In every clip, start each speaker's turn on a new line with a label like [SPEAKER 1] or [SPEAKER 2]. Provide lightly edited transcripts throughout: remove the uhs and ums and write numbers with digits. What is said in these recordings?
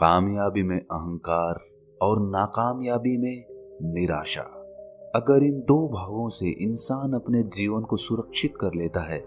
[SPEAKER 1] कामयाबी में अहंकार और नाकामयाबी में निराशा। अगर इन दो भावों से इंसान अपने जीवन को सुरक्षित कर लेता है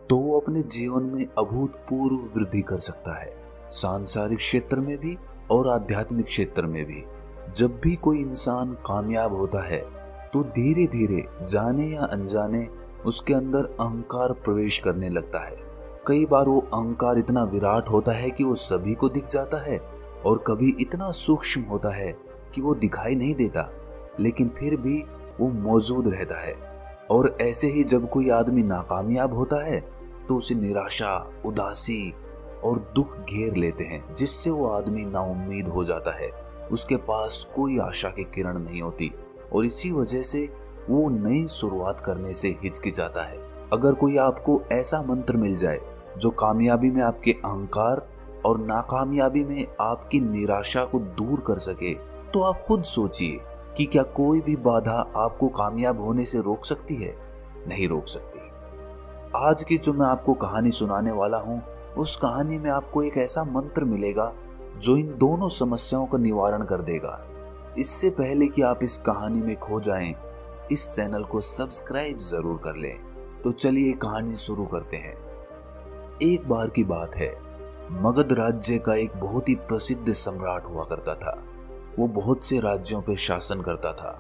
[SPEAKER 1] तो वो अपने जीवन में अभूतपूर्व वृद्धि कर सकता है, सांसारिक क्षेत्र में भी और आध्यात्मिक क्षेत्र में भी। जब भी कोई इंसान कामयाब होता है तो धीरे धीरे जाने या अनजाने उसके अंदर अहंकार प्रवेश करने लगता है। कई बार वो अहंकार इतना विराट होता है कि वो सभी को दिख जाता है, और कभी इतना सूक्ष्म होता है कि वो दिखाई नहीं देता, लेकिन फिर भी वो मौजूद रहता है। और ऐसे ही जब कोई आदमी नाकामयाब होता है तो उसे निराशा, उदासी और दुख घेर लेते हैं, जिससे वो आदमी नाउम्मीद हो जाता है। उसके पास कोई आशा की किरण नहीं होती और इसी वजह से वो नई शुरुआत करने से हिचकिचाता है। अगर कोई आपको ऐसा मंत्र मिल जाए जो कामयाबी में आपके अहंकार और नाकामयाबी में आपकी निराशा को दूर कर सके, तो आप खुद सोचिए कि क्या कोई भी बाधा आपको कामयाब होने से रोक सकती है? नहीं रोक सकती। आज की जो मैं आपको कहानी सुनाने वाला हूं, उस कहानी में आपको एक ऐसा मंत्र मिलेगा जो इन दोनों समस्याओं का निवारण कर देगा। इससे पहले कि आप इस कहानी में खो जाएं, इस चैनल को सब्सक्राइब जरूर कर लें। तो चलिए कहानी शुरू करते हैं। एक बार की बात है, मगध राज्य का एक बहुत ही प्रसिद्ध सम्राट हुआ करता था। वो बहुत से राज्यों पर शासन करता था,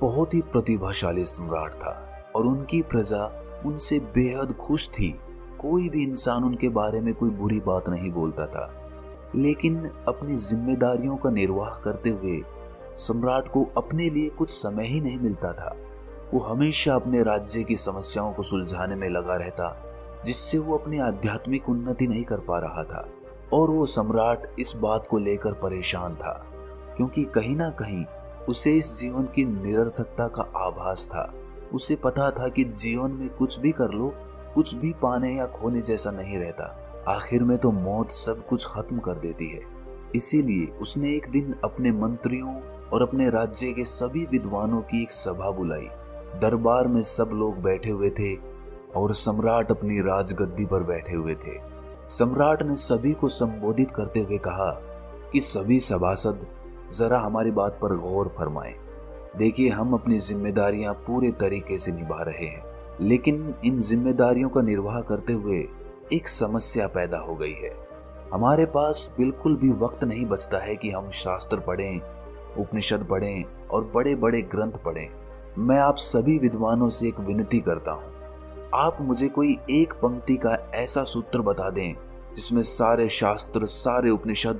[SPEAKER 1] बहुत ही प्रतिभाशाली सम्राट था और उनकी प्रजा उनसे बेहद खुश थी। कोई भी इंसान उनके बारे में कोई बुरी बात नहीं बोलता था। लेकिन अपनी जिम्मेदारियों का निर्वाह करते हुए सम्राट को अपने लिए कुछ समय ही नहीं मिलता था। वो हमेशा अपने राज्य की समस्याओं को सुलझाने में लगा रहता, जिससे वो अपनी आध्यात्मिक उन्नति नहीं कर पा रहा था। और वो सम्राट इस बात को लेकर परेशान था, क्योंकि कहीं ना कहीं उसे इस जीवन की निरर्थकता का आभास था। उसे पता था कि जीवन में कुछ भी कर लो, कुछ भी पाने या खोने जैसा नहीं रहता। आखिर में तो मौत सब कुछ खत्म कर देती है। इसीलिए उसने एक दिन अपने मंत्रियों और अपने राज्य के सभी विद्वानों की एक सभा बुलाई। दरबार में सब लोग बैठे हुए थे और सम्राट अपनी राजगद्दी पर बैठे हुए थे। सम्राट ने सभी को संबोधित करते हुए कहा कि सभी सभासद जरा हमारी बात पर गौर फरमाएं। देखिए, हम अपनी जिम्मेदारियां पूरे तरीके से निभा रहे हैं, लेकिन इन जिम्मेदारियों का निर्वाह करते हुए एक समस्या पैदा हो गई है। हमारे पास बिल्कुल भी वक्त नहीं बचता है कि हम शास्त्र पढ़ें, उपनिषद पढ़ें और बड़े बड़े ग्रंथ पढ़ें। मैं आप सभी विद्वानों से एक विनती करता हूँ, आप मुझे कोई एक पंक्ति का ऐसा सूत्र बता दें जिसमें सारे शास्त्र, सारे उपनिषद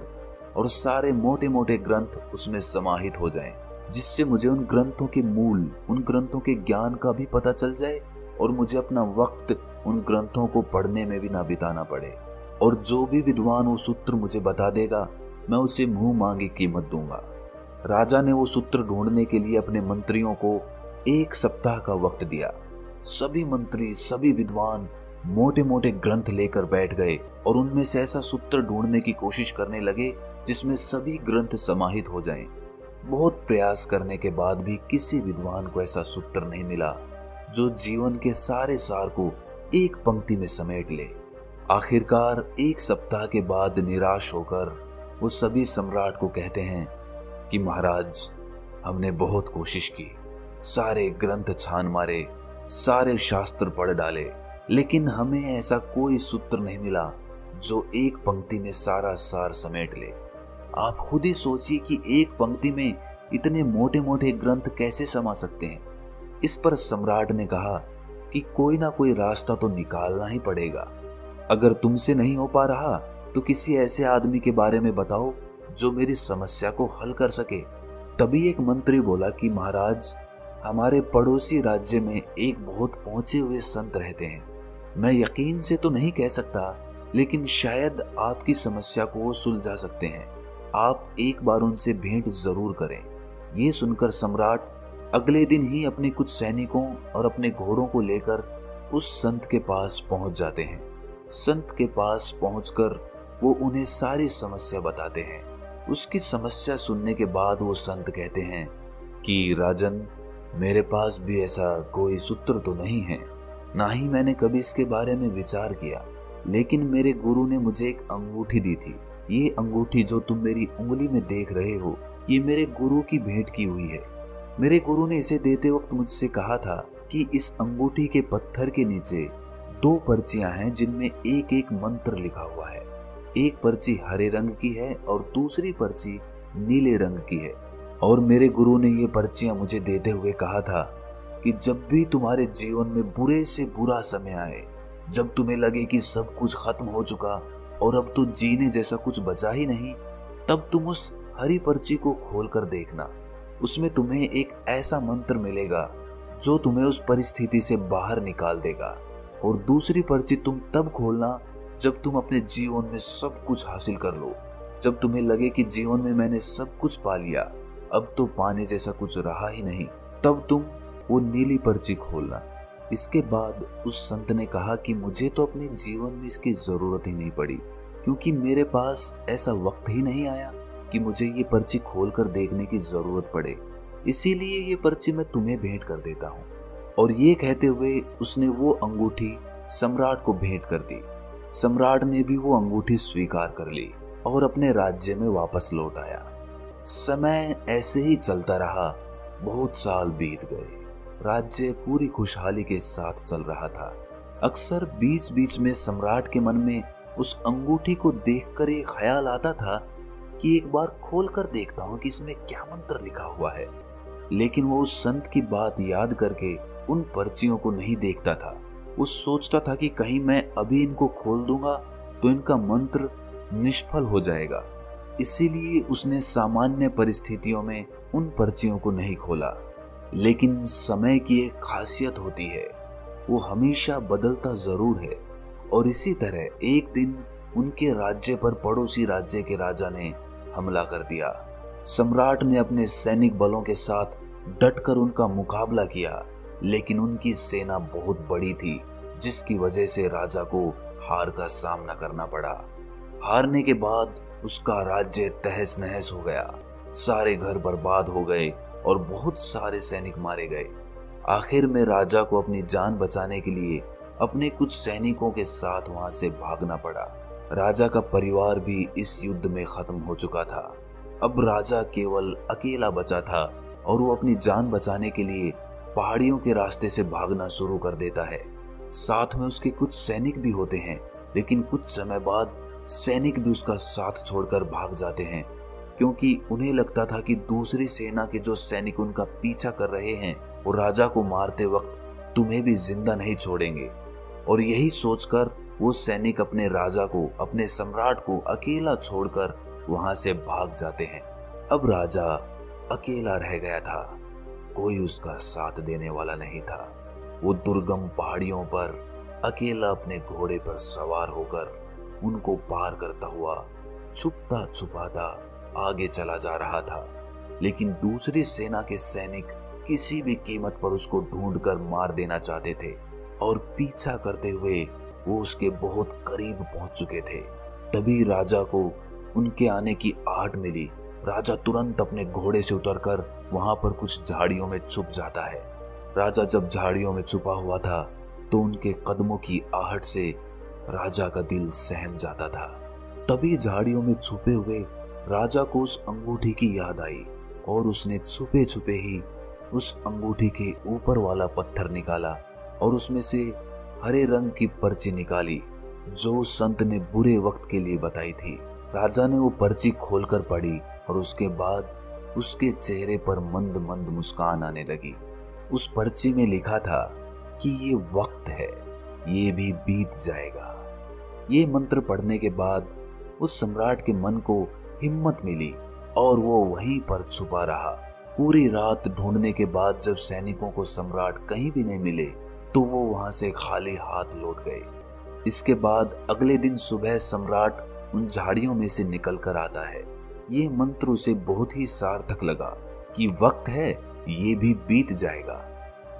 [SPEAKER 1] और सारे मोटे मोटे ग्रंथ उसमें समाहित हो जाएं, जिससे मुझे उन ग्रंथों के मूल, उन ग्रंथों के ज्ञान का भी पता चल जाए और मुझे अपना वक्त उन ग्रंथों को पढ़ने में भी ना बिताना पड़े। और जो भी विद्वान वो सूत्र मुझे बता देगा, मैं उसे मुंह मांगी कीमत दूंगा। राजा ने वो सूत्र ढूंढने के लिए अपने मंत्रियों को 1 सप्ताह का वक्त दिया। सभी मंत्री, सभी विद्वान मोटे मोटे ग्रंथ लेकर बैठ गए और उनमें से ऐसा सूत्र ढूंढने की कोशिश करने लगे जिसमें सभी ग्रंथ समाहित हो जाएं। बहुत प्रयास करने के बाद भी किसी विद्वान को ऐसा सूत्र नहीं मिला जो जीवन के सारे सार को एक पंक्ति में समेट ले। आखिरकार 1 सप्ताह के बाद निराश होकर वो सभी सम्राट को कहते हैं कि महाराज, हमने बहुत कोशिश की, सारे ग्रंथ छान मारे, सारे शास्त्र पढ़ डाले, लेकिन हमें ऐसा कोई सूत्र नहीं मिला जो एक पंक्ति में सारा सार समेट ले। आप खुद ही सोचिए कि एक पंक्ति में इतने मोटे मोटे ग्रंथ कैसे समा सकते हैं। इस पर सम्राट ने कहा कि कोई ना कोई रास्ता तो निकालना ही पड़ेगा। अगर तुमसे नहीं हो पा रहा तो किसी ऐसे आदमी के बारे में बताओ जो मेरी समस्या को हल कर सके। तभी एक मंत्री बोला कि महाराज, हमारे पड़ोसी राज्य में एक बहुत पहुंचे हुए संत रहते हैं। मैं यकीन से तो नहीं कह सकता, लेकिन शायद आपकी समस्या को वो सुलझा सकते हैं। आप एक बार उनसे भेंट जरूर करें। ये सुनकर सम्राट अगले दिन ही अपने कुछ सैनिकों और अपने घोड़ों को लेकर उस संत के पास पहुंच जाते हैं। संत के पास पहुंचकर वो उन्हें सारी समस्या बताते हैं। उसकी समस्या सुनने के बाद वो संत कहते हैं कि राजन, मेरे पास भी ऐसा कोई सूत्र तो नहीं है, ना ही मैंने कभी इसके बारे में विचार किया, लेकिन मेरे गुरु ने मुझे एक अंगूठी दी थी ये अंगूठी जो तुम मेरी उंगली में देख रहे हो, ये मेरे गुरु की भेंट की हुई है। मेरे गुरु ने इसे देते वक्त मुझसे कहा था कि इस अंगूठी के पत्थर के नीचे 2 पर्चियां हैं जिनमें एक एक मंत्र लिखा हुआ है। एक पर्ची हरे रंग की है और दूसरी पर्ची नीले रंग की है। और मेरे गुरु ने ये पर्चियां मुझे देते हुए कहा था कि जब भी तुम्हारे जीवन में बुरे से बुरा समय आए, जब तुम्हें लगे कि सब कुछ खत्म हो चुका और अब तो जीने जैसा कुछ बचा ही नहीं, तब तुम उस हरी पर्ची को खोलकर देखना। उसमें तुम्हें एक ऐसा मंत्र मिलेगा जो तुम्हें उस परिस्थिति से बाहर निकाल देगा। और दूसरी पर्ची तुम तब खोलना जब तुम अपने जीवन में सब कुछ हासिल कर लो, जब तुम्हें लगे कि जीवन में मैंने सब कुछ पा लिया, अब तो पाने जैसा कुछ रहा ही नहीं, तब तुम वो नीली पर्ची खोलना। इसके बाद उस संत ने कहा कि मुझे तो अपने जीवन में इसकी जरूरत ही नहीं पड़ी, क्योंकि मेरे पास ऐसा वक्त ही नहीं आया कि मुझे ये पर्ची खोलकर देखने की जरूरत पड़े। इसीलिए ये पर्ची मैं तुम्हें भेंट कर देता हूँ। और ये कहते हुए उसने वो अंगूठी सम्राट को भेंट कर दी। सम्राट ने भी वो अंगूठी स्वीकार कर ली और अपने राज्य में वापस लौट आया। समय ऐसे ही चलता रहा। बहुत साल बीत गए। राज्य पूरी खुशहाली के साथ चल रहा था। अक्सर बीच बीच में सम्राट के मन में उस अंगूठी को देखकर एक ख्याल आता था कि एक बार खोलकर देखता हूं कि इसमें क्या मंत्र लिखा हुआ है। लेकिन वो उस संत की बात याद करके उन पर्चियों को नहीं देखता था। वो सोचता था कि कहीं मैं अभी इनको खोल दूंगा तो इनका मंत्र निष्फल हो जाएगा। इसीलिए उसने सामान्य परिस्थितियों में उन पर्चियों को नहीं खोला। लेकिन समय की एक खासियत होती है, वो हमेशा बदलता जरूर है। और इसी तरह एक दिन उनके राज्य पर पड़ोसी राज्य के राजा ने हमला कर दिया। सम्राट ने अपने सैनिक बलों के साथ डटकर उनका मुकाबला किया, लेकिन उनकी सेना बहुत बड़ी थी, जिसकी वजह से राजा को हार का सामना करना पड़ा। हारने के बाद उसका राज्य तहस नहस हो गया। सारे घर बर्बाद हो गए और बहुत सारे सैनिक मारे गए। आखिर में राजा को अपनी जान बचाने के लिए अपने कुछ सैनिकों के साथ वहां से भागना पड़ा। राजा का परिवार भी इस युद्ध में खत्म हो चुका था। अब राजा केवल अकेला बचा था और वो अपनी जान बचाने के लिए पहाड़ियों के रास्ते से भागना शुरू कर देता है। साथ में उसके कुछ सैनिक भी होते हैं, लेकिन कुछ समय बाद सैनिक भी उसका साथ छोड़कर भाग जाते हैं, क्योंकि उन्हें लगता था कि दूसरी सेना के जो सैनिक उनका पीछा कर रहे हैं वो राजा को मारते वक्त तुम्हें भी जिंदा नहीं छोड़ेंगे। और यही सोचकर वो सैनिक अपने राजा को, अपने सम्राट को अकेला छोड़कर वहां से भाग जाते हैं। अब राजा अकेला रह गया था। कोई उसका साथ देने वाला नहीं था। वो दुर्गम पहाड़ियों पर अकेला अपने घोड़े पर सवार होकर उनको पार करता हुआ छुपता छुपाता आगे चला जा रहा था। लेकिन दूसरी सेना के सैनिक किसी भी कीमत पर उसको ढूंढकर मार देना चाहते थे और पीछा करते हुए वो उसके बहुत करीब पहुंच चुके थे। तभी राजा को उनके आने की आहट मिली। राजा तुरंत अपने घोड़े से उतरकर वहां पर कुछ झाड़ियों में छुप जाता है। राजा जब झाड़ियों में छुपा हुआ था तो उनके कदमों की आहट से राजा का दिल सहम जाता था। तभी झाड़ियों में छुपे हुए राजा को उस अंगूठी की याद आई और उसने छुपे छुपे ही उस अंगूठी के ऊपर वाला पत्थर निकाला और उसमें से हरे रंग की पर्ची निकाली जो उस संत ने बुरे वक्त के लिए बताई थी। राजा ने वो पर्ची खोलकर पढ़ी और उसके बाद उसके चेहरे पर मंद मंद मुस्कान आने लगी। उस पर्ची में लिखा था कि ये वक्त है, ये भी बीत जाएगा। ये मंत्र पढ़ने के बाद उस सम्राट के मन को हिम्मत मिली और वो वहीं पर छुपा रहा। पूरी रात ढूंढने के बाद जब सैनिकों को सम्राट कहीं भी नहीं मिले तो वो वहां से खाली हाथ लौट गए। इसके बाद अगले दिन सुबह सम्राट उन झाड़ियों में से निकल कर आता है। ये मंत्र उसे बहुत ही सार्थक लगा कि वक्त है, ये भी बीत जाएगा।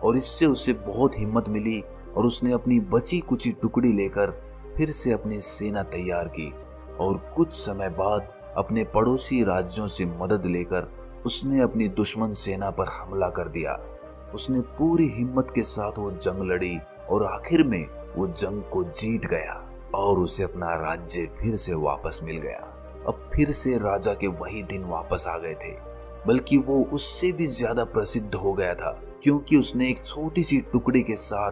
[SPEAKER 1] और इससे उसे बहुत हिम्मत मिली और उसने अपनी बची कुची टुकड़ी लेकर फिर से अपनी सेना तैयार की और कुछ समय बाद अपने पड़ोसी राज्यों से मदद लेकर उसने अपनी दुश्मन सेना पर हमला कर दिया। उसने पूरी हिम्मत के साथ वो जंग लड़ी और आखिर में वो जंग को जीत गया और उसे अपना राज्य फिर से वापस मिल गया। अब फिर से राजा के वही दिन वापस आ गए थे, बल्कि वो उससे भी ज्यादा प्रसिद्ध हो गया था, क्योंकि उसने एक छोटी सी टुकड़ी के साथ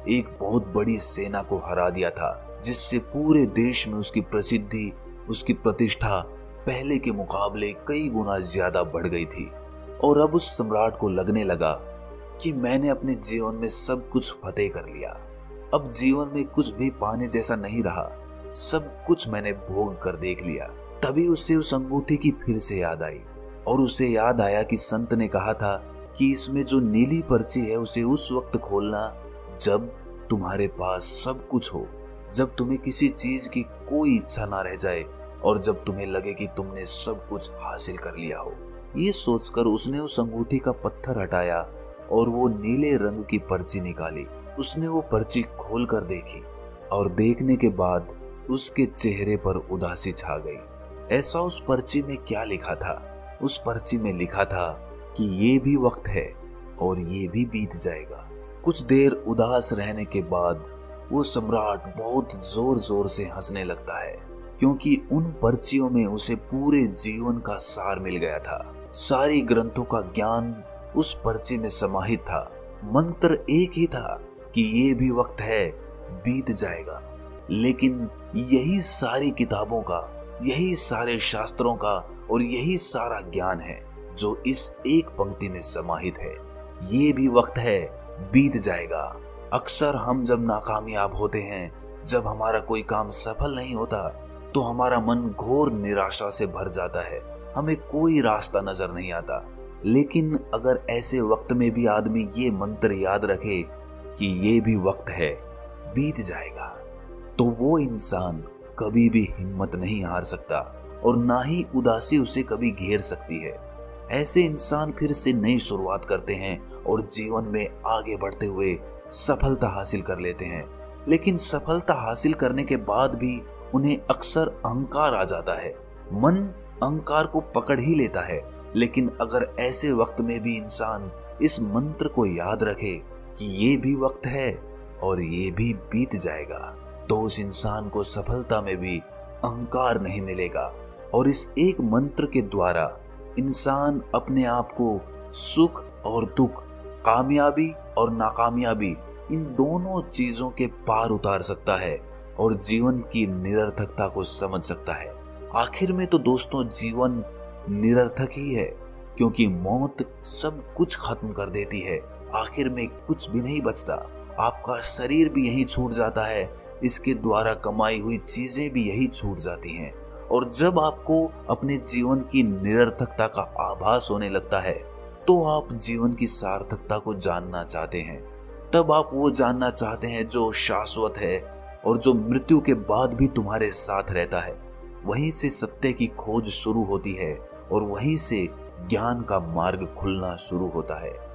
[SPEAKER 1] एक बहुत बड़ी सेना को हरा दिया था, जिससे पूरे देश में उसकी प्रसिद्धि, उसकी प्रतिष्ठा पहले के मुकाबले कई गुना ज्यादा बढ़ गई थी। और अब उस सम्राट को लगने लगा कि मैंने अपने जीवन में सब कुछ फतेह कर लिया, अब जीवन में कुछ भी पाने जैसा नहीं रहा, सब कुछ मैंने भोग कर देख लिया। तभी उसे उस अंगूठी की फिर से याद आई, और उसे याद आया कि संत ने कहा था कि इसमें जो नीली पर्ची है उसे उस वक्त खोलना जब तुम्हारे पास सब कुछ हो, जब तुम्हें किसी चीज की कोई इच्छा ना रह जाए, और जब तुम्हें लगे कि तुमने सब कुछ हासिल कर लिया हो। ये सोचकर उसने उस अंगूठी का पत्थर हटाया और वो नीले रंग की पर्ची निकाली। उसने वो पर्ची खोल कर देखी, और देखने के बाद उसके चेहरे पर उदासी छा गई। ऐसा उस पर्ची में क्या लिखा था? उस पर्ची में लिखा था कि ये भी वक्त है और ये भी बीत जाएगा। कुछ देर उदास रहने के बाद वो सम्राट बहुत जोर जोर से हंसने लगता है, क्योंकि उन पर्चियों में उसे पूरे जीवन का सार मिल गया था। सारी ग्रंथों का ज्ञान उस पर्ची में समाहित था। मंत्र एक ही था कि ये भी वक्त है, बीत जाएगा। लेकिन यही सारी किताबों का, यही सारे शास्त्रों का और यही सारा ज्ञान है जो इस एक पंक्ति में समाहित है। ये भी वक्त है, बीत जाएगा। अक्सर हम जब नाकामयाब होते हैं, जब हमारा कोई काम सफल नहीं होता, तो हमारा मन घोर निराशा से भर जाता है, हमें कोई रास्ता नजर नहीं आता। लेकिन अगर ऐसे वक्त में भी आदमी ये मंत्र याद रखे कि ये भी वक्त है, बीत जाएगा, तो वो इंसान कभी भी हिम्मत नहीं हार सकता और ना ही उदासी उसे कभी घेर सकती है। ऐसे इंसान फिर से नई शुरुआत करते हैं और जीवन में आगे बढ़ते हुए सफलता हासिल कर लेते हैं। लेकिन सफलता हासिल करने के बाद भी उन्हें अक्सर अहंकार आ जाता है। मन अहंकार को पकड़ ही लेता है। लेकिन अगर ऐसे वक्त में भी इंसान इस मंत्र को याद रखे कि ये भी वक्त है और ये भी बीत जाएगा, तो उस इंसान को सफलता में भी अहंकार नहीं मिलेगा। और इस एक मंत्र के द्वारा इंसान अपने आप को सुख और दुख, कामयाबी और नाकामयाबी, इन दोनों चीजों के पार उतार सकता है और जीवन की निरर्थकता को समझ सकता है। आखिर में तो दोस्तों जीवन निरर्थक ही है, क्योंकि मौत सब कुछ खत्म कर देती है। आखिर में कुछ भी नहीं बचता। आपका शरीर भी यहीं छूट जाता है, इसके द्वारा कमाई हुई चीजें भी यही छूट जाती हैं। और जब आपको अपने जीवन की निरर्थकता का आभास होने लगता है, तो आप जीवन की सार्थकता को जानना चाहते हैं। तब आप वो जानना चाहते हैं जो शाश्वत है और जो मृत्यु के बाद भी तुम्हारे साथ रहता है। वहीं से सत्य की खोज शुरू होती है और वहीं से ज्ञान का मार्ग खुलना शुरू होता है।